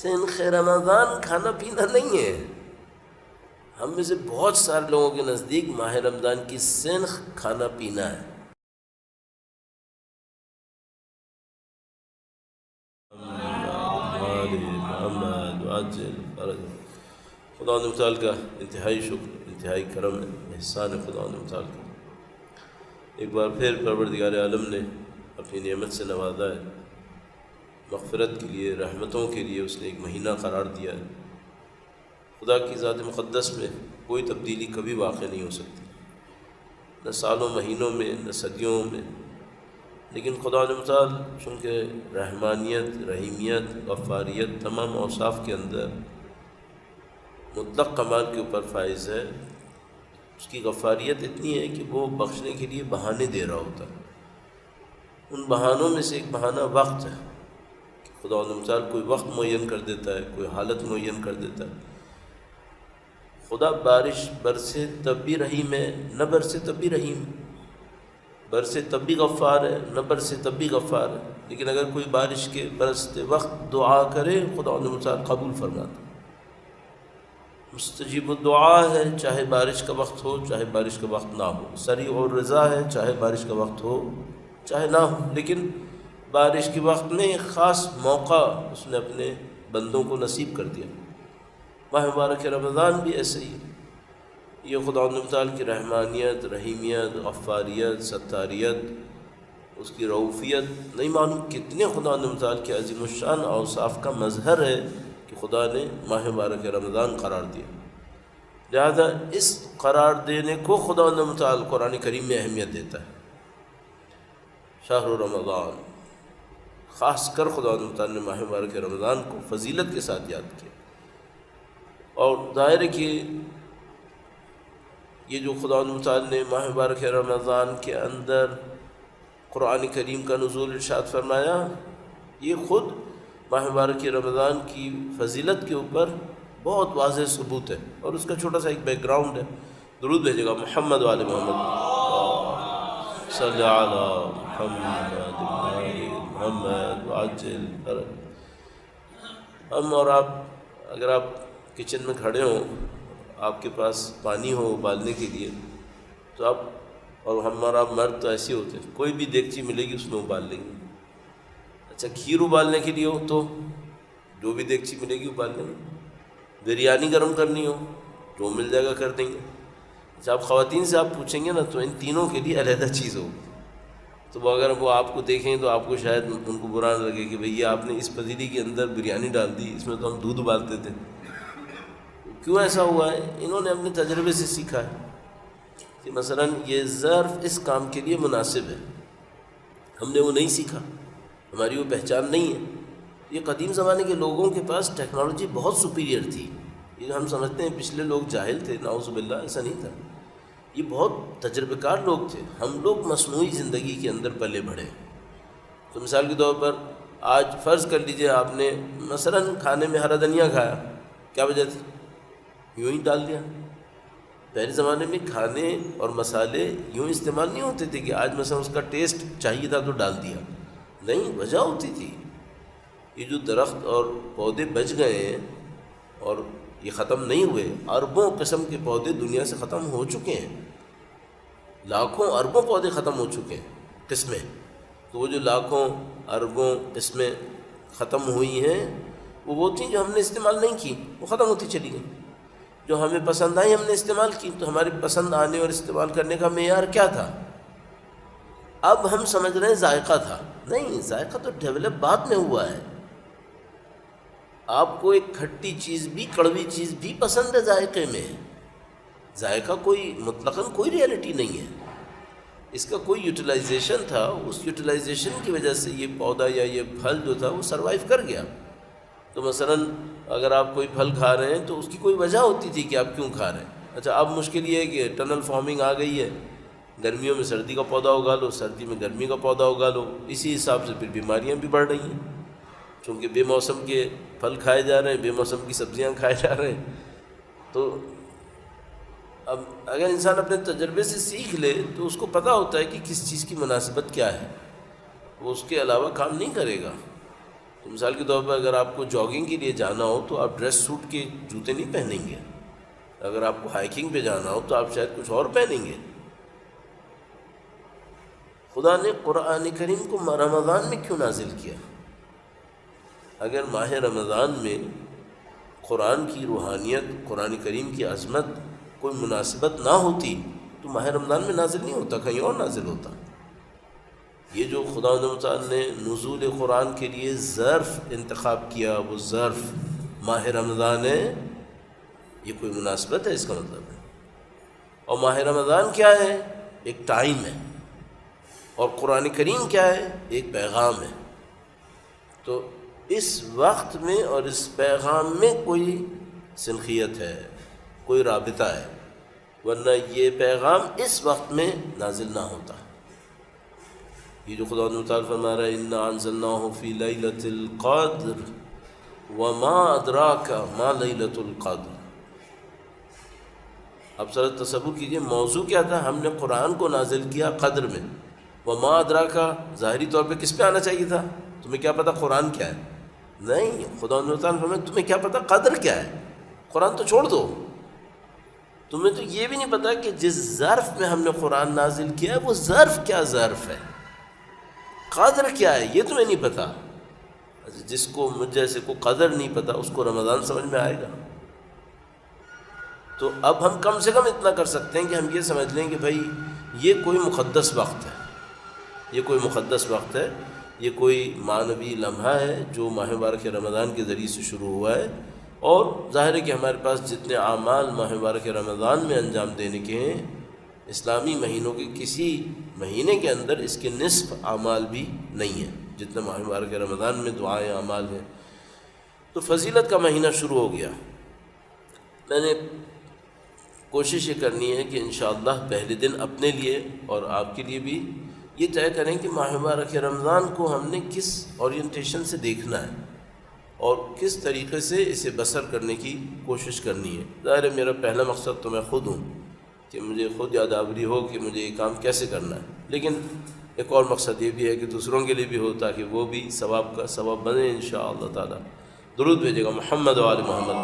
سنخ رمضان کھانا پینا نہیں ہے. ہم میں سے بہت سارے لوگوں کے نزدیک ماہ رمضان کی سنخ کھانا پینا ہے. خدا متعال کا انتہائی شکر، انتہائی کرم ہے، احسان ہے خدا متعال کا. ایک بار پھر پروردگار عالم نے اپنی نعمت سے نوازا ہے. مغفرت کے لیے، رحمتوں کے لیے اس نے ایک مہینہ قرار دیا ہے. خدا کی ذات مقدس میں کوئی تبدیلی کبھی واقع نہیں ہو سکتی، نہ سالوں مہینوں میں، نہ صدیوں میں. لیکن خدا متعال چونکہ رحمانیت، رحیمیت، غفاریت تمام اوصاف کے اندر مطلق کمال کے اوپر فائز ہے، اس کی غفاریت اتنی ہے کہ وہ بخشنے کے لیے بہانے دے رہا ہوتا ہے. ان بہانوں میں سے ایک بہانہ وقت ہے کہ خدا متعال کوئی وقت معین کر دیتا ہے، کوئی حالت معین کر دیتا ہے. خدا بارش برسے تب بھی رحیم ہے، نہ برسے تب بھی رحیم، برسے تب بھی غفار ہے، نہ برسے تب بھی غفار ہے. لیکن اگر کوئی بارش کے برستے وقت دعا کرے خدا متعال قبول فرماتا. مستجیب الدعا ہے، چاہے بارش کا وقت ہو چاہے بارش کا وقت نہ ہو. سریع الرضا ہے، چاہے بارش کا وقت ہو چاہے نہ ہو. لیکن بارش کے وقت میں ایک خاص موقع اس نے اپنے بندوں کو نصیب کر دیا. ماہ مبارک رمضان بھی ایسے ہی. یہ خدا متعال کی رحمانیت، رحیمیت، غفاریت، ستاریت، اس کی رؤوفیت نہیں معلوم کتنے خدا متعال کے عظیم الشان اوصاف کا مظہر ہے کہ خدا نے ماہ مبارک رمضان قرار دیا. لہذا اس قرار دینے کو خدا متعال قرآن کریم میں اہمیت دیتا ہے. شہر رمضان، خاص کر خدا متعال نے ماہ مبارک رمضان کو فضیلت کے ساتھ یاد کیا. اور ظاہر ہے کہ یہ جو خدا متعال نے ماہ مبارک رمضان کے اندر قرآن کریم کا نزول ارشاد فرمایا، یہ خود ماہ مبارک رمضان کی فضیلت کے اوپر بہت واضح ثبوت ہے. اور اس کا چھوٹا سا ایک بیک گراؤنڈ ہے. درود بھیجے گا محمد وآل محمد صلی علی محمد وعجل. ہم اور آپ اگر آپ کچن میں کھڑے ہوں، آپ کے پاس پانی ہو ابالنے کے لیے، تو آپ اور ہمارا مرد تو ایسے ہوتے ہیں، کوئی بھی دیگچی ملے گی اس میں ابال لیں گے. اچھا کھیر ابالنے کے لیے ہو تو جو بھی دیگچی ملے گی ابال لیں گے. بریانی گرم کرنی ہو جو مل جائے گا کر دیں گے. اچھا آپ خواتین سے آپ پوچھیں گے نا تو ان تینوں کے لیے علیحدہ چیز ہوگی. تو وہ اگر وہ آپ کو دیکھیں تو آپ کو شاید ان کو برا نہ لگے کہ بھئی یہ آپ نے اس پتیلی کے اندر بریانی ڈال دی، اس میں تو ہم دودھ ابالتے تھے. کیوں ایسا ہوا ہے؟ انہوں نے اپنے تجربے سے سیکھا ہے کہ مثلا یہ ظرف اس کام کے لیے مناسب ہے. ہم نے وہ نہیں سیکھا، ہماری وہ پہچان نہیں ہے. یہ قدیم زمانے کے لوگوں کے پاس ٹیکنالوجی بہت سپیریئر تھی. یہ ہم سمجھتے ہیں پچھلے لوگ جاہل تھے، نعوذ باللہ، ایسا نہیں تھا. یہ بہت تجربے کار لوگ تھے. ہم لوگ مصنوعی زندگی کے اندر پلے بڑھے. تو مثال کے طور پر آج فرض کر لیجئے آپ نے مثلا کھانے میں ہرا دھنیا کھایا، کیا وجہ تھی؟ یوں ہی ڈال دیا. پہلے زمانے میں کھانے اور مسالے یوں استعمال نہیں ہوتے تھے کہ آج مثلا اس کا ٹیسٹ چاہیے تھا تو ڈال دیا. نہیں، وجہ ہوتی تھی. یہ جو درخت اور پودے بچ گئے ہیں اور یہ ختم نہیں ہوئے، اربوں قسم کے پودے دنیا سے ختم ہو چکے ہیں. لاکھوں اربوں پودے ختم ہو چکے ہیں، قسمیں. تو وہ جو لاکھوں اربوں قسمیں ختم ہوئی ہیں وہ تھیں جو ہم نے استعمال نہیں کی، وہ ختم ہوتی چلی گئیں. جو ہمیں پسند آئی ہم نے استعمال کی. تو ہمارے پسند آنے اور استعمال کرنے کا معیار کیا تھا؟ اب ہم سمجھ رہے ہیں ذائقہ تھا. نہیں، ذائقہ تو ڈیولپ بعد میں ہوا ہے. آپ کو ایک کھٹی چیز بھی کڑوی چیز بھی پسند ہے ذائقے میں. ذائقہ کوئی مطلقاً کوئی ریئلٹی نہیں ہے. اس کا کوئی یوٹیلائزیشن تھا، اس یوٹیلائزیشن کی وجہ سے یہ پودا یا یہ پھل جو تھا وہ سروائیو کر گیا. تو مثلا اگر آپ کوئی پھل کھا رہے ہیں تو اس کی کوئی وجہ ہوتی تھی کہ آپ کیوں کھا رہے ہیں. اچھا اب مشکل یہ ہے کہ ٹنل فارمنگ آ گئی ہے. گرمیوں میں سردی کا پودا اگا لو، سردی میں گرمی کا پودا اگا لو. اسی حساب سے پھر بیماریاں بھی بڑھ رہی ہیں، چونکہ بے موسم کے پھل کھائے جا رہے ہیں، بے موسم کی سبزیاں کھائے جا رہے ہیں. تو اب اگر انسان اپنے تجربے سے سیکھ لے تو اس کو پتہ ہوتا ہے کہ کس چیز کی مناسبت کیا ہے. وہ اس کے علاوہ کام نہیں کرے گا. تو مثال کے طور پر اگر آپ کو جاگنگ کے لیے جانا ہو تو آپ ڈریس سوٹ کے جوتے نہیں پہنیں گے، اگر آپ کو ہائیکنگ پہ جانا ہو تو آپ شاید کچھ اور پہنیں گے۔ خدا نے قرآن کریم کو رمضان میں کیوں نازل کیا؟ اگر ماہ رمضان میں قرآن کی روحانیت، قرآن کریم کی عظمت کوئی مناسبت نہ ہوتی تو ماہ رمضان میں نازل نہیں ہوتا، کہیں اور نازل ہوتا۔ یہ جو خدا تعالیٰ نے نزول قرآن کے لیے ظرف انتخاب کیا، وہ ظرف ماہ رمضان ہے، یہ کوئی مناسبت ہے؟ اس کا مطلب ہے۔ اور ماہ رمضان کیا ہے؟ ایک ٹائم ہے، اور قرآن کریم کیا ہے؟ ایک پیغام ہے۔ تو اس وقت میں اور اس پیغام میں کوئی سنخیت ہے، کوئی رابطہ ہے، ورنہ یہ پیغام اس وقت میں نازل نہ ہوتا۔ یہ جو خدا تعالیٰ فرما رہا ہے اِنَّا أَنزَلْنَاهُ فِي لَيْلَةِ الْقَدْرِ وَمَا أَدْرَاكَ مَا لَيْلَةُ الْقَدْرِ۔ اب ذرا تصور کیجئے موضوع کیا تھا؟ ہم نے قرآن کو نازل کیا قدر میں۔ وَمَا أَدْرَاكَ ظاہری طور پہ کس پہ آنا چاہیے تھا؟ تمہیں کیا پتہ قرآن کیا ہے؟ نہیں، خدا تعالیٰ فرمایا تمہیں کیا پتہ قدر کیا ہے؟ قرآن تو چھوڑ دو، تمہیں تو یہ بھی نہیں پتہ کہ جس ظرف میں ہم نے قرآن نازل کیا ہے وہ ظرف کیا ظرف ہے، قدر کیا ہے یہ تمہیں نہیں پتہ۔ جس کو مجھ جیسے کو قدر نہیں پتہ اس کو رمضان سمجھ میں آئے گا؟ تو اب ہم کم سے کم اتنا کر سکتے ہیں کہ ہم یہ سمجھ لیں کہ بھائی یہ کوئی مقدس وقت ہے، یہ کوئی مقدس وقت ہے، یہ کوئی معنوی لمحہ ہے جو ماہ مبارک رمضان کے ذریعے سے شروع ہوا ہے، اور ظاہر ہے کہ ہمارے پاس جتنے اعمال ماہ مبارک رمضان میں انجام دینے کے ہیں، اسلامی مہینوں کے کسی مہینے کے اندر اس کے نصف اعمال بھی نہیں ہیں جتنا ماہ مبارک رمضان میں دعائیں اعمال ہیں۔ تو فضیلت کا مہینہ شروع ہو گیا۔ میں نے کوشش یہ کرنی ہے کہ انشاءاللہ پہلے دن اپنے لیے اور آپ کے لیے بھی یہ طے کریں کہ ماہ مبارک رمضان کو ہم نے کس اورینٹیشن سے دیکھنا ہے اور کس طریقے سے اسے بسر کرنے کی کوشش کرنی ہے۔ ظاہر ہے میرا پہلا مقصد تو میں خود ہوں کہ مجھے خود یادآوری ہو کہ مجھے یہ کام کیسے کرنا ہے، لیکن ایک اور مقصد یہ بھی ہے کہ دوسروں کے لیے بھی ہو تاکہ وہ بھی ثواب کا سبب بنے انشاءاللہ تعالی۔ درود بھیجے گا محمد و آل محمد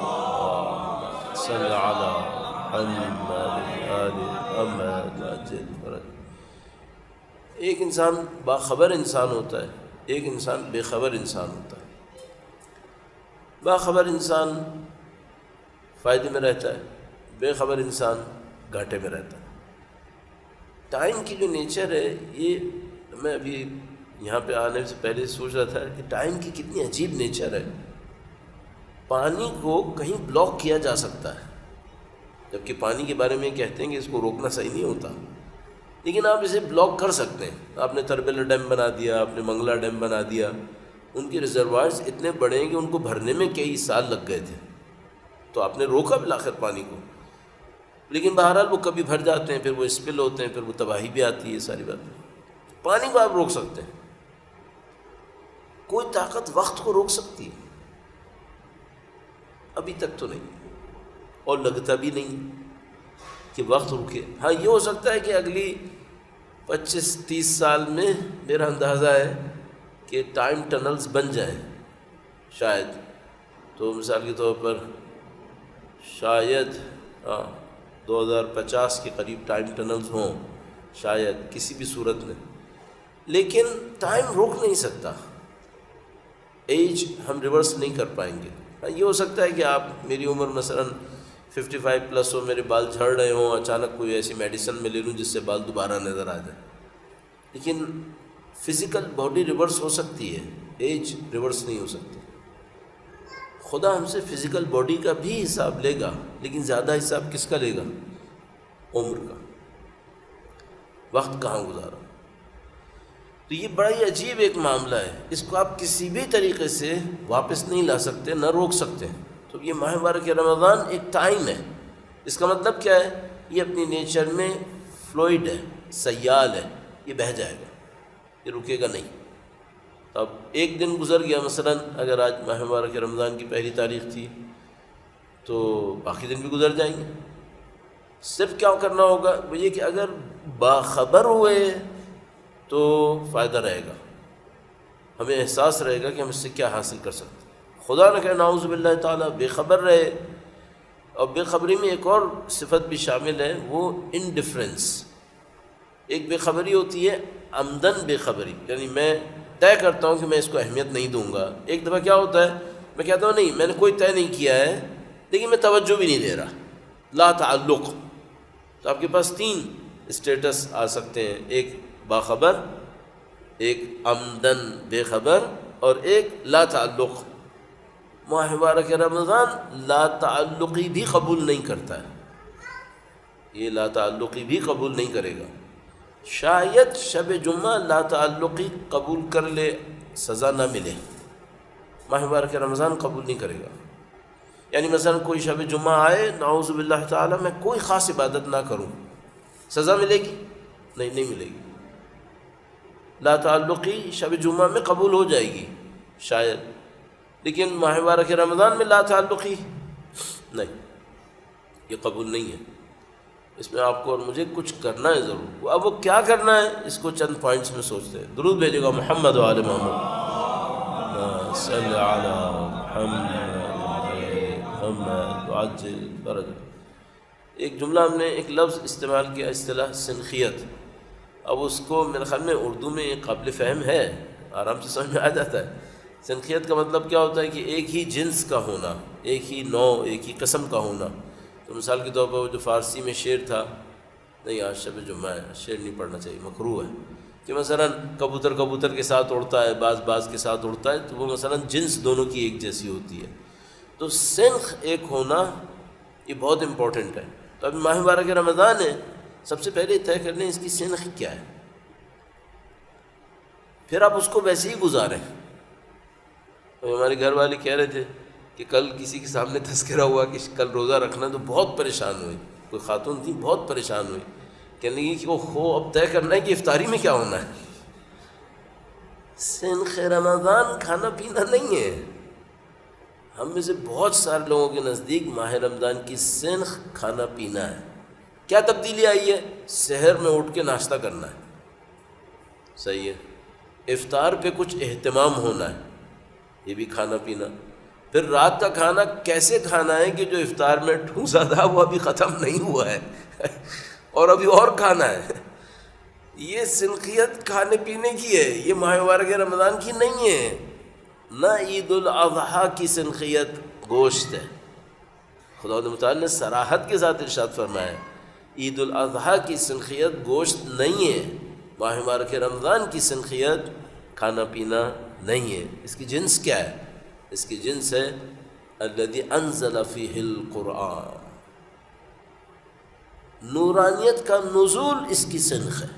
صلی علی محمد آل محمد۔ ایک انسان باخبر انسان ہوتا ہے، ایک انسان بے خبر انسان ہوتا ہے۔ باخبر انسان فائدے میں رہتا ہے، بے خبر انسان گھاٹے میں رہتا ہے۔ ٹائم کی جو نیچر ہے، یہ میں ابھی یہاں پہ آنے سے پہلے سوچ رہا تھا کہ ٹائم کی کتنی عجیب نیچر ہے۔ پانی کو کہیں بلاک کیا جا سکتا ہے، جبکہ پانی کے بارے میں کہتے ہیں کہ اس کو روکنا صحیح نہیں ہوتا، لیکن آپ اسے بلاک کر سکتے ہیں۔ آپ نے تربیلا ڈیم بنا دیا، آپ نے منگلا ڈیم بنا دیا، ان کے ریزروائرز اتنے بڑے ہیں کہ ان کو بھرنے میں کئی سال لگ گئے تھے، تو آپ نے روکا بالآخر پانی کو، لیکن بہرحال وہ کبھی بھر جاتے ہیں، پھر وہ اسپل ہوتے ہیں، پھر وہ تباہی بھی آتی ہے، ساری باتیں۔ پانی کو آپ روک سکتے ہیں، کوئی طاقت وقت کو روک سکتی ہے؟ ابھی تک تو نہیں، اور لگتا بھی نہیں کہ وقت رکے۔ ہاں یہ ہو سکتا ہے کہ اگلی 25-30 سال میں میرا اندازہ ہے کہ ٹائم ٹنلز بن جائیں شاید، تو مثال کے طور پر شاید 2050 کے قریب ٹائم ٹنلز ہوں شاید کسی بھی صورت میں، لیکن ٹائم روک نہیں سکتا، ایج ہم ریورس نہیں کر پائیں گے۔ یہ ہو سکتا ہے کہ آپ میری عمر مثلا 55 پلس ہو، میرے بال جھڑ رہے ہوں، اچانک کوئی ایسی میڈیسن میں لے لوں جس سے بال دوبارہ نظر آ جائے، لیکن فزیکل باڈی ریورس ہو سکتی ہے، ایج ریورس نہیں ہو سکتی۔ خدا ہم سے فزیکل باڈی کا بھی حساب لے گا، لیکن زیادہ حساب کس کا لے گا؟ عمر کا، وقت کہاں گزارا۔ تو یہ بڑا ہی عجیب ایک معاملہ ہے، اس کو آپ کسی بھی طریقے سے واپس نہیں لا سکتے، نہ روک سکتے۔ تو یہ ماہ مبارک رمضان ایک ٹائم ہے، اس کا مطلب کیا ہے؟ یہ اپنی نیچر میں فلوئڈ ہے، سیال ہے، یہ بہہ جائے گا، یہ رکے گا نہیں۔ اب ایک دن گزر گیا، مثلا اگر آج ماہ مبارک رمضان کی پہلی تاریخ تھی تو باقی دن بھی گزر جائیں گے۔ صرف کیا کرنا ہوگا وہ یہ کہ اگر باخبر ہوئے تو فائدہ رہے گا، ہمیں احساس رہے گا کہ ہم اس سے کیا حاصل کر سکتے ہیں۔ خدا نہ کرے نعوذ باللہ تعالیٰ بے خبر رہے، اور بے خبری میں ایک اور صفت بھی شامل ہے، وہ انڈیفرنس۔ ایک بے خبری ہوتی ہے عمدن بے خبری، یعنی میں طے کرتا ہوں کہ میں اس کو اہمیت نہیں دوں گا۔ ایک دفعہ کیا ہوتا ہے، میں کہتا ہوں نہیں، میں نے کوئی طے نہیں کیا ہے لیکن میں توجہ بھی نہیں دے رہا، لا تعلق۔ تو آپ کے پاس 3 اسٹیٹس آ سکتے ہیں، ایک باخبر، ایک عمدن بے خبر، اور ایک لا تعلق۔ ماہ مبارک رمضان لا تعلقی بھی قبول نہیں کرتا ہے، یہ لا تعلقی بھی قبول نہیں کرے گا۔ شاید شب جمعہ لا تعلقی قبول کر لے، سزا نہ ملے، ماہ مبارک رمضان قبول نہیں کرے گا۔ یعنی مثلا کوئی شب جمعہ آئے، نعوذ باللہ تعالی میں کوئی خاص عبادت نہ کروں، سزا ملے گی؟ نہیں ملے گی۔ لا تعلقی شب جمعہ میں قبول ہو جائے گی شاید، لیکن ماہ مبارک رمضان میں لا تعلقی نہیں، یہ قبول نہیں ہے۔ اس میں آپ کو اور مجھے کچھ کرنا ہے ضرور۔ اب وہ کیا کرنا ہے، اس کو چند پوائنٹس میں سوچتے ہیں۔ درود بھیجے گا محمد و آل محمد، صلی علی محمد وعجل فرج۔ ایک جملہ ہم نے، ایک لفظ استعمال کیا، اصطلاح سنخیت۔ اب اس کو میرے خیال میں اردو میں قابل فہم ہے، آرام سے سمجھ میں آ جاتا ہے۔ سنخیت کا مطلب کیا ہوتا ہے کہ ایک ہی جنس کا ہونا، ایک ہی نوع، ایک ہی قسم کا ہونا۔ تو مثال کے طور پر وہ جو فارسی میں شعر تھا، نہیں آج شب جمعہ ہے، شعر نہیں پڑھنا چاہیے، مکروہ ہے، کہ مثلا کبوتر کبوتر کے ساتھ اڑتا ہے، باز باز کے ساتھ اڑتا ہے، تو وہ مثلا جنس دونوں کی ایک جیسی ہوتی ہے۔ تو سنخ ایک ہونا یہ بہت امپورٹنٹ ہے۔ تو ابھی ماہ مبارک رمضان ہے، سب سے پہلے طے کر لیں اس کی سنخ کیا ہے، پھر آپ اس کو ویسے ہی گزاریں۔ ہمارے گھر والے کہہ رہے تھے کہ کل کسی کے سامنے تذکرہ ہوا کہ کل روزہ رکھنا، تو بہت پریشان ہوئی، کوئی خاتون تھی بہت پریشان ہوئی، کہنے لگی کہ وہ اب طے کرنا ہے کہ افطاری میں کیا ہونا ہے۔ سنخ رمضان کھانا پینا نہیں ہے۔ ہم میں سے بہت سارے لوگوں کے نزدیک ماہ رمضان کی سنخ کھانا پینا ہے۔ کیا تبدیلی آئی ہے؟ سحر میں اٹھ کے ناشتہ کرنا ہے، صحیح ہے۔ افطار پہ کچھ اہتمام ہونا ہے، یہ بھی کھانا پینا۔ پھر رات کا کھانا کیسے کھانا ہے کہ جو افطار میں ٹھوسا تھا وہ ابھی ختم نہیں ہوا ہے اور ابھی اور کھانا ہے۔ یہ سنخیت کھانے پینے کی ہے، یہ ماہ مبارک رمضان کی نہیں ہے۔ نہ عید الاضحیٰ کی سنخیت گوشت ہے، خدا متعال نے صراحت کے ساتھ ارشاد فرمایا عید الاضحیٰ کی سنخیت گوشت نہیں ہے، ماہ مبارک رمضان کی سنخیت کھانا پینا نہیں ہے۔ اس کی جنس کیا ہے؟ اس کی جنس ہے الذی انزل فیہ القرآن، نورانیت کا نزول اس کی سنخ ہے۔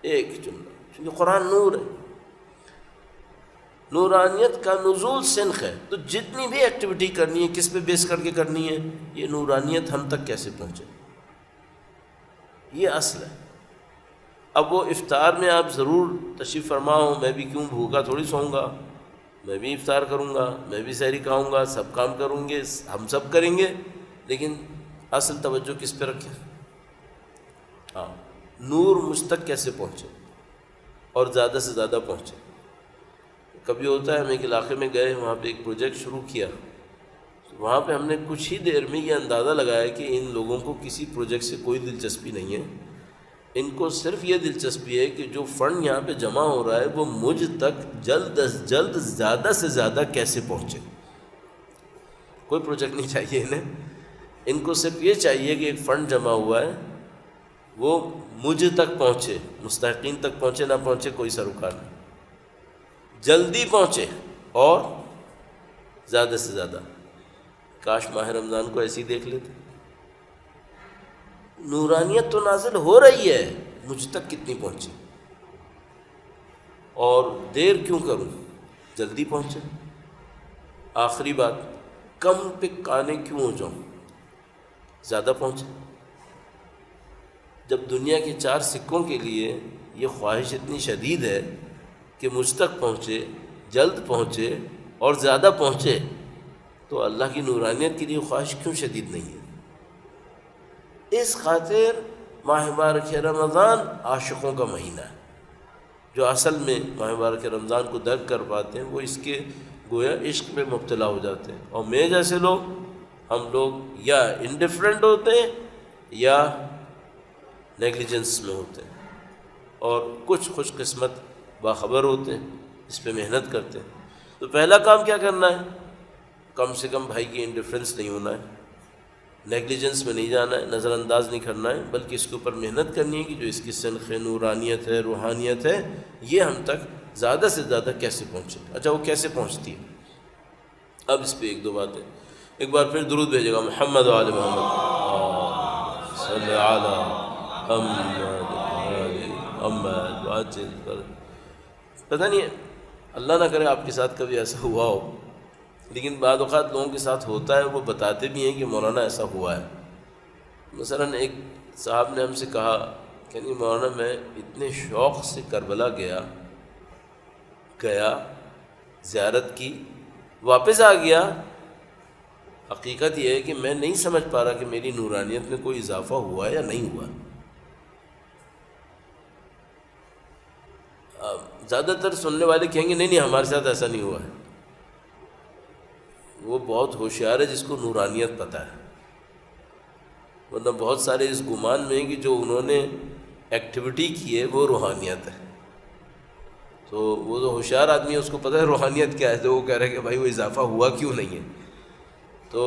ایک جملہ، چونکہ قرآن نور ہے، نورانیت کا نزول سنخ ہے، تو جتنی بھی ایکٹیویٹی کرنی ہے کس پہ بیس کر کے کرنی ہے؟ یہ نورانیت ہم تک کیسے پہنچے، یہ اصل ہے۔ اب وہ افطار میں آپ ضرور تشریف فرما ہوں، میں بھی کیوں بھوکا تھوڑی سوؤں گا، میں بھی افطار کروں گا، میں بھی سحری کھاؤں گا، سب کام کروں گے، ہم سب کریں گے، لیکن اصل توجہ کس پہ رکھیں؟ ہاں، نور مجھ تک کیسے پہنچے اور زیادہ سے زیادہ پہنچے۔ کبھی ہوتا ہے ہم ایک علاقے میں گئے، وہاں پہ ایک پروجیکٹ شروع کیا، وہاں پہ ہم نے کچھ ہی دیر میں یہ اندازہ لگایا کہ ان لوگوں کو کسی پروجیکٹ سے کوئی دلچسپی نہیں ہے، ان کو صرف یہ دلچسپی ہے کہ جو فنڈ یہاں پہ جمع ہو رہا ہے وہ مجھ تک جلد از جلد زیادہ سے زیادہ کیسے پہنچے۔ کوئی پروجیکٹ نہیں چاہیے انہیں، ان کو صرف یہ چاہیے کہ ایک فنڈ جمع ہوا ہے وہ مجھ تک پہنچے، مستحقین تک پہنچے نہ پہنچے کوئی سروکار نہیں، جلدی پہنچے اور زیادہ سے زیادہ۔ کاش ماہ رمضان کو ایسی دیکھ لیتے، نورانیت تو نازل ہو رہی ہے، مجھ تک کتنی پہنچی، اور دیر کیوں کروں، جلدی پہنچے۔ آخری بات، کم پہ کانے کیوں ہو جاؤں، زیادہ پہنچے۔ جب دنیا کے 4 سکوں کے لیے یہ خواہش اتنی شدید ہے کہ مجھ تک پہنچے، جلد پہنچے اور زیادہ پہنچے، تو اللہ کی نورانیت کے لیے خواہش کیوں شدید نہیں ہے؟ اس خاطر ماہ مبارک رمضان عاشقوں کا مہینہ ہے، جو اصل میں ماہ مبارک رمضان کو درک کر پاتے ہیں وہ اس کے گویا عشق میں مبتلا ہو جاتے ہیں، اور میں جیسے لوگ، ہم لوگ یا انڈیفرنٹ ہوتے ہیں یا نیگلیجنس میں ہوتے ہیں، اور کچھ خوش قسمت باخبر ہوتے ہیں، اس پہ محنت کرتے ہیں۔ تو پہلا کام کیا کرنا ہے؟ کم سے کم بھائی کی انڈیفرنس نہیں ہونا ہے، نیگلیجنس میں نہیں جانا ہے، نظر انداز نہیں کرنا ہے، بلکہ اس کے اوپر محنت کرنی ہے کہ جو اس کی سنخ نورانیت ہے، روحانیت ہے، یہ ہم تک زیادہ سے زیادہ کیسے پہنچے۔ اچھا، وہ کیسے پہنچتی ہے؟ اب اس پہ ایک دو باتیں، ایک بار پھر درود بھیجے گا محمد و آل محمد صلی علی محمد وعجل۔ پتہ نہیں ہے، اللہ نہ کرے آپ کے ساتھ کبھی ایسا ہوا ہو، لیکن بعض اوقات لوگوں کے ساتھ ہوتا ہے، وہ بتاتے بھی ہیں کہ مولانا ایسا ہوا ہے۔ مثلا ایک صاحب نے ہم سے کہا کہ نہیں مولانا میں اتنے شوق سے کربلا گیا زیارت کی، واپس آ گیا، حقیقت یہ ہے کہ میں نہیں سمجھ پا رہا کہ میری نورانیت میں کوئی اضافہ ہوا ہے یا نہیں ہوا۔ زیادہ تر سننے والے کہیں گے نہیں نہیں ہمارے ساتھ ایسا نہیں ہوا ہے، وہ بہت ہوشیار ہے جس کو نورانیت پتہ ہے، ورنہ بہت سارے اس گمان میں کہ جو انہوں نے ایکٹیویٹی کی ہے وہ روحانیت ہے۔ تو وہ جو ہوشیار آدمی ہے اس کو پتہ ہے روحانیت کیا ہے، تو وہ کہہ رہے ہیں کہ بھائی وہ اضافہ ہوا کیوں نہیں ہے۔ تو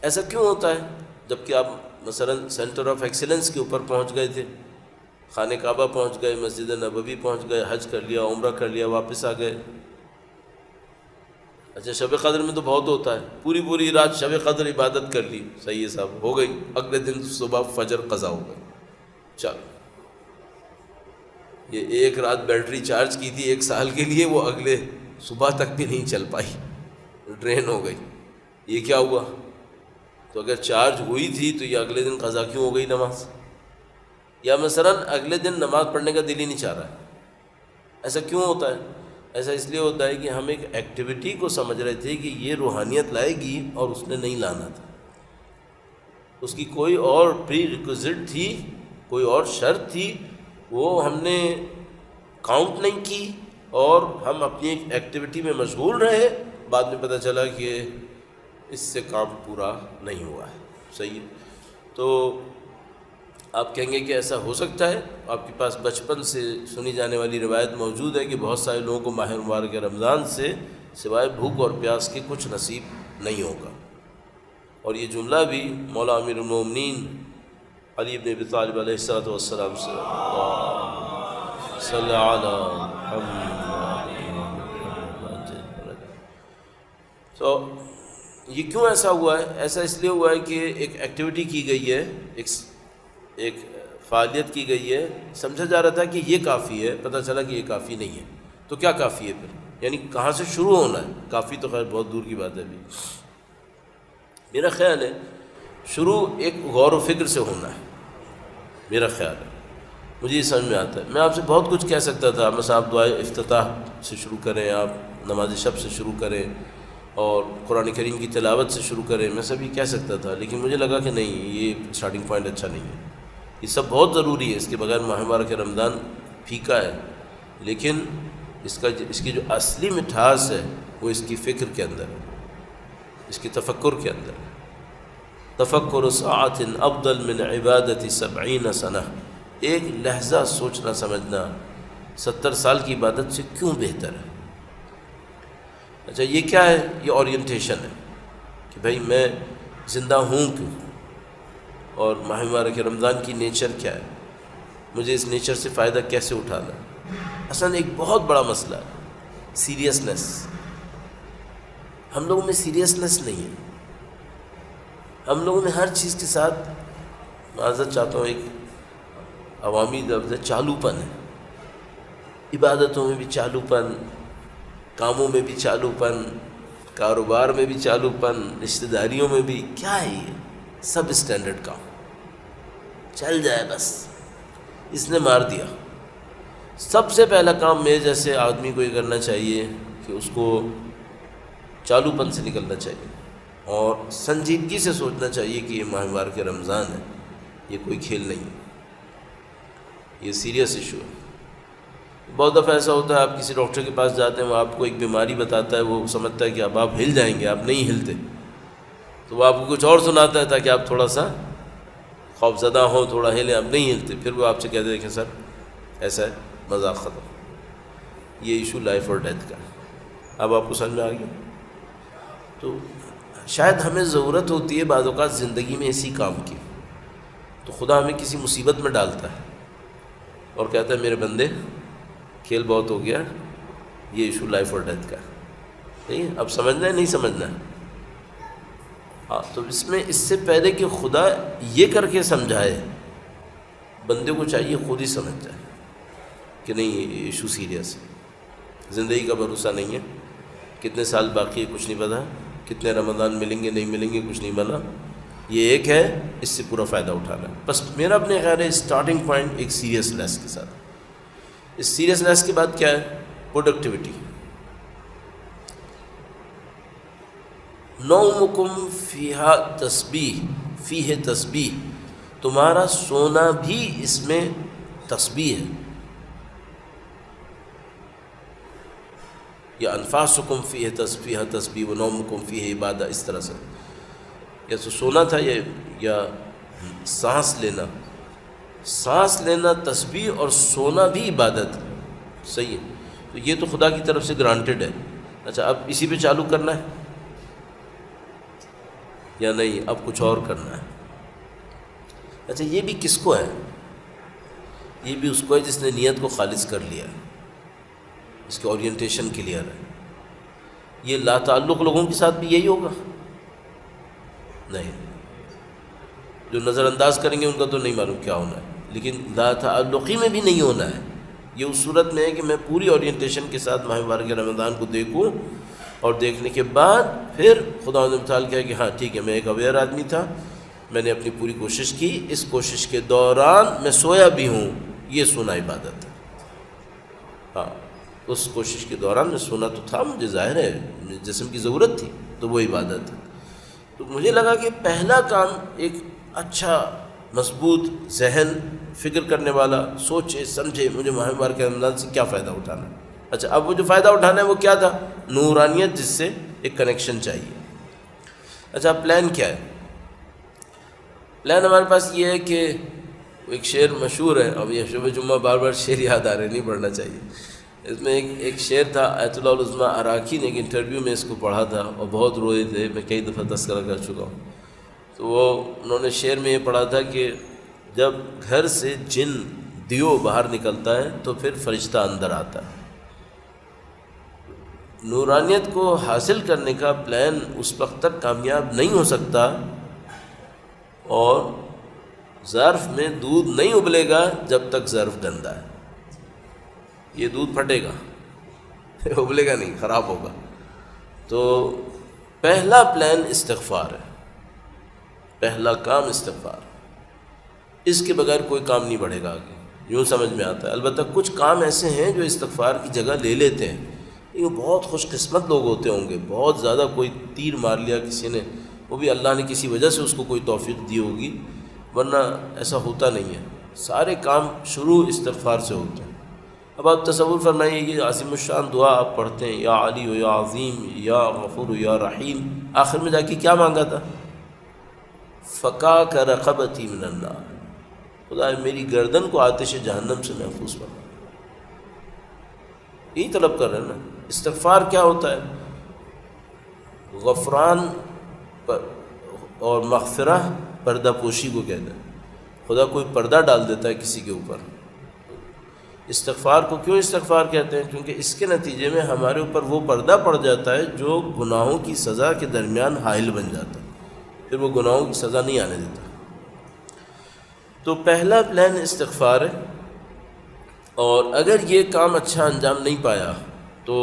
ایسا کیوں ہوتا ہے جب کہ آپ مثلا سینٹر آف ایکسیلنس کے اوپر پہنچ گئے تھے، خانہ کعبہ پہنچ گئے، مسجد نبوی پہنچ گئے، حج کر لیا، عمرہ کر لیا، واپس آ گئے۔ اچھا شب قدر میں تو بہت ہوتا ہے، پوری رات شب قدر عبادت کر لی، صحیح ہے صاحب، ہو گئی، اگلے دن صبح فجر قضا ہو گئی، چلو یہ ایک رات بیٹری چارج کی تھی 1 سال کے لیے، وہ اگلے صبح تک بھی نہیں چل پائی، ڈرین ہو گئی، یہ کیا ہوا؟ تو اگر چارج ہوئی تھی تو یہ اگلے دن قضا کیوں ہو گئی نماز؟ یا مثلا اگلے دن نماز پڑھنے کا دل ہی نہیں چاہ رہا ہے، ایسا کیوں ہوتا ہے؟ ایسا اس لیے ہوتا ہے کہ ہم ایک ایکٹیویٹی کو سمجھ رہے تھے کہ یہ روحانیت لائے گی اور اس نے نہیں لانا تھا، اس کی کوئی اور پری ریکوزٹ تھی، کوئی اور شرط تھی، وہ ہم نے کاؤنٹ نہیں کی، اور ہم اپنی ایک ایکٹیویٹی میں مشغول رہے، بعد میں پتہ چلا کہ اس سے کام پورا نہیں ہوا ہے، صحیح ہے۔ تو آپ کہیں گے کہ ایسا ہو سکتا ہے؟ آپ کے پاس بچپن سے سنی جانے والی روایت موجود ہے کہ بہت سارے لوگوں کو ماہ مبارک رمضان سے سوائے بھوک اور پیاس کے کچھ نصیب نہیں ہوگا، اور یہ جملہ بھی مولا امیر المومنین علی بن ابی طالب علیہ السلام سے صلی علی محمد۔ تو یہ کیوں ایسا ہوا ہے؟ ایسا اس لیے ہوا ہے کہ ایک ایکٹیویٹی کی گئی ہے، ایک فعالیت کی گئی ہے، سمجھا جا رہا تھا کہ یہ کافی ہے، پتہ چلا کہ یہ کافی نہیں ہے، تو کیا کافی ہے پھر؟ یعنی کہاں سے شروع ہونا ہے؟ کافی تو خیر بہت دور کی بات ہے ابھی۔ میرا خیال ہے شروع ایک غور و فکر سے ہونا ہے، میرا خیال ہے، مجھے یہ سمجھ میں آتا ہے۔ میں آپ سے بہت کچھ کہہ سکتا تھا، مثلا آپ دعائے افتتاح سے شروع کریں، آپ نماز شب سے شروع کریں، اور قرآن کریم کی تلاوت سے شروع کریں، میں سب یہ کہہ سکتا تھا، لیکن مجھے لگا کہ نہیں، یہ سٹارٹنگ پوائنٹ اچھا نہیں ہے، یہ سب بہت ضروری ہے، اس کے بغیر ماہ مبارک رمضان پھیکا ہے، لیکن اس کی جو اصلی مٹھاس ہے وہ اس کی فکر کے اندر ہے، اس کی تفکر کے اندر ہے۔ تفکر ساعۃ افضل من عبادت 70 سنہ، ایک لحظہ سوچنا سمجھنا 70 سال کی عبادت سے کیوں بہتر ہے۔ اچھا یہ کیا ہے؟ یہ اورینٹیشن ہے کہ بھائی میں زندہ ہوں کیوں، اور ماہ مبارک رمضان کی نیچر کیا ہے، مجھے اس نیچر سے فائدہ کیسے اٹھانا ہے۔ اصلاً ایک بہت بڑا مسئلہ ہے سیریسنس، ہم لوگوں میں سیریسنس نہیں ہے، ہم لوگوں میں ہر چیز کے ساتھ، معذرت چاہتا ہوں، ایک عوامی لفظ ہے، چالو پن ہے، عبادتوں میں بھی چالو پن، کاموں میں بھی چالو پن، کاروبار میں بھی چالو پن، رشتہ داریوں میں بھی، کیا ہے یہ سب اسٹینڈرڈ کام، چل جائے بس، اس نے مار دیا۔ سب سے پہلا کام میرے جیسے آدمی کو یہ کرنا چاہیے کہ اس کو چالو پن سے نکلنا چاہیے، اور سنجیدگی سے سوچنا چاہیے کہ یہ ماہ مبارک رمضان ہے، یہ کوئی کھیل نہیں ہے، یہ سیریس ایشو ہے۔ بہت دفعہ ایسا ہوتا ہے آپ کسی ڈاکٹر کے پاس جاتے ہیں، وہ آپ کو ایک بیماری بتاتا ہے، وہ سمجھتا ہے کہ اب آپ ہل جائیں گے، آپ نہیں ہلتے، تو وہ آپ کو کچھ اور سناتا ہے تاکہ آپ تھوڑا سا خوف زدہ ہوں، تھوڑا ہلیں، آپ نہیں ہلتے، پھر وہ آپ سے کہتے ہیں کہ سر ایسا ہے، مذاق ختم۔ یہ ایشو لائف اور ڈیتھ کا ہے۔ اب آپ کو سمجھ میں آ گیا؟ تو شاید ہمیں ضرورت ہوتی ہے بعض اوقات زندگی میں اسی کام کی، تو خدا ہمیں کسی مصیبت میں ڈالتا ہے اور کہتا ہے میرے بندے کھیل بہت ہو گیا، یہ ایشو لائف اور ڈیتھ کا ہے، ٹھیک ہے؟ اب سمجھنا ہے نہیں سمجھنا ہے؟ ہاں، تو اس میں اس سے پہلے کہ خدا یہ کر کے سمجھائے، بندے کو چاہیے خود ہی سمجھ جائے کہ نہیں یہ ایشو سیریس ہے، زندگی کا بھروسہ نہیں ہے، کتنے سال باقی ہے کچھ نہیں پتا، کتنے رمضان ملیں گے نہیں ملیں گے کچھ نہیں بنا، یہ ایک ہے، اس سے پورا فائدہ اٹھانا ہے۔ بس میرا اپنے خیال ہے اسٹارٹنگ پوائنٹ ایک سیریسنیس کے ساتھ، اس سیریسنیس کے بعد کیا ہے؟ پروڈکٹیوٹی۔ نومکم فیہا تسبیح، فیہ تسبیح، تمہارا سونا بھی اس میں تسبیح ہے، یا انفاسکم فیہ تسبیح تسبیح و نومکم فیہ عبادہ، اس طرح سے یا تو سونا تھا یا سانس لینا تسبیح اور سونا بھی عبادت، صحیح ہے؟ تو یہ تو خدا کی طرف سے گرانٹیڈ ہے۔ اچھا اب اسی پہ چالو کرنا ہے یا نہیں، اب کچھ اور کرنا ہے؟ اچھا یہ بھی کس کو ہے؟ یہ بھی اس کو ہے جس نے نیت کو خالص کر لیا ہے، اس کے اورینٹیشن کلیئر ہے۔ یہ لا تعلق لوگوں کے ساتھ بھی یہی ہوگا؟ نہیں، جو نظر انداز کریں گے ان کا تو نہیں معلوم کیا ہونا ہے، لیکن لا تعلقی میں بھی نہیں ہونا ہے۔ یہ اس صورت میں ہے کہ میں پوری اورینٹیشن کے ساتھ ماہ مبارک رمضان کو دیکھوں، اور دیکھنے کے بعد پھر خدا نے مثال کیا کہ ہاں ٹھیک ہے، میں ایک اویئر آدمی تھا، میں نے اپنی پوری کوشش کی، اس کوشش کے دوران میں سویا بھی ہوں، یہ سونا عبادت ہے۔ ہاں، اس کوشش کے دوران میں سونا تو تھا، مجھے ظاہر ہے جسم کی ضرورت تھی، تو وہ عبادت ہے۔ تو مجھے لگا کہ پہلا کام ایک اچھا مضبوط ذہن، فکر کرنے والا، سوچے سمجھے مجھے ماہ مبارک رمضان سے کیا فائدہ اٹھانا ہے۔ اچھا اب وہ جو فائدہ اٹھانا ہے وہ کیا تھا؟ نورانیت، جس سے ایک کنیکشن چاہیے۔ اچھا پلان کیا ہے؟ پلان ہمارے پاس یہ ہے کہ ایک شعر مشہور ہے، اب یہ شب جمعہ بار بار شعر یاد آ رہے، نہیں پڑھنا چاہیے۔ اس میں ایک شعر تھا، آیت اللہ العظمیٰ عراقی نے ایک انٹرویو میں اس کو پڑھا تھا اور بہت روئے تھے، میں کئی دفعہ تذکرہ کر چکا ہوں۔ تو انہوں نے شعر میں یہ پڑھا تھا کہ جب گھر سے جن دیو باہر نکلتا ہے تو پھر فرشتہ اندر آتا ہے۔ نورانیت کو حاصل کرنے کا پلان اس وقت تک کامیاب نہیں ہو سکتا اور ظرف میں دودھ نہیں ابلے گا جب تک ظرف گندا ہے۔ یہ دودھ پھٹے گا، ابلے گا نہیں، خراب ہوگا۔ تو پہلا پلان استغفار ہے، پہلا کام استغفار، اس کے بغیر کوئی کام نہیں بڑھے گا آگے، یوں سمجھ میں آتا ہے۔ البتہ کچھ کام ایسے ہیں جو استغفار کی جگہ لے لیتے ہیں، یہ بہت خوش قسمت لوگ ہوتے ہوں گے، بہت زیادہ کوئی تیر مار لیا کسی نے، وہ بھی اللہ نے کسی وجہ سے اس کو کوئی توفیق دی ہوگی، ورنہ ایسا ہوتا نہیں ہے۔ سارے کام شروع استغفار سے ہوتے ہیں۔ اب آپ تصور فرمائیے، یہ عظیم الشان دعا آپ پڑھتے ہیں، یا علی و یا عظیم یا غفور یا رحیم، آخر میں جا کے کیا مانگا تھا؟ فکاک رقبتی من النار، خدا میری گردن کو آتش جہنم سے محفوظ فرما، یہی طلب کر رہے ہیں نا۔ استغفار کیا ہوتا ہے؟ غفران اور مغفرہ، پردہ پوشی کو کہتے ہیں۔ خدا کوئی پردہ ڈال دیتا ہے کسی کے اوپر۔ استغفار کو کیوں استغفار کہتے ہیں؟ کیونکہ اس کے نتیجے میں ہمارے اوپر وہ پردہ پڑ جاتا ہے جو گناہوں کی سزا کے درمیان حائل بن جاتا ہے، پھر وہ گناہوں کی سزا نہیں آنے دیتا۔ تو پہلا پلان استغفار ہے، اور اگر یہ کام اچھا انجام نہیں پایا تو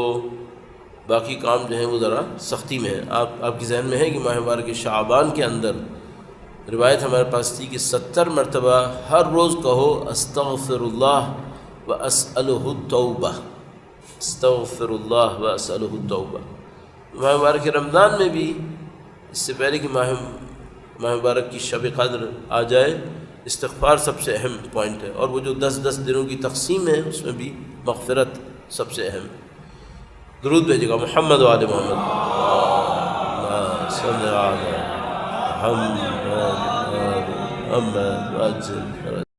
باقی کام جو ہیں وہ ذرا سختی میں ہے۔ آپ کی ذہن میں ہے کہ ماہ مبارک شعبان کے اندر روایت ہمارے پاس تھی کہ 70 مرتبہ ہر روز کہو استغفر اللہ واسألہ التوبہ، استغفر اللہ واسألہ التوبہ۔ ماہ مبارک رمضان میں بھی اس سے پہلے کہ ماہ مبارک کی شب قدر آ جائے، استغفار سب سے اہم پوائنٹ ہے، اور وہ جو 10 دنوں کی تقسیم ہے اس میں بھی مغفرت سب سے اہم. درود بھیجے گا محمد و آل محمد. صلی اللہ علیہ محمد.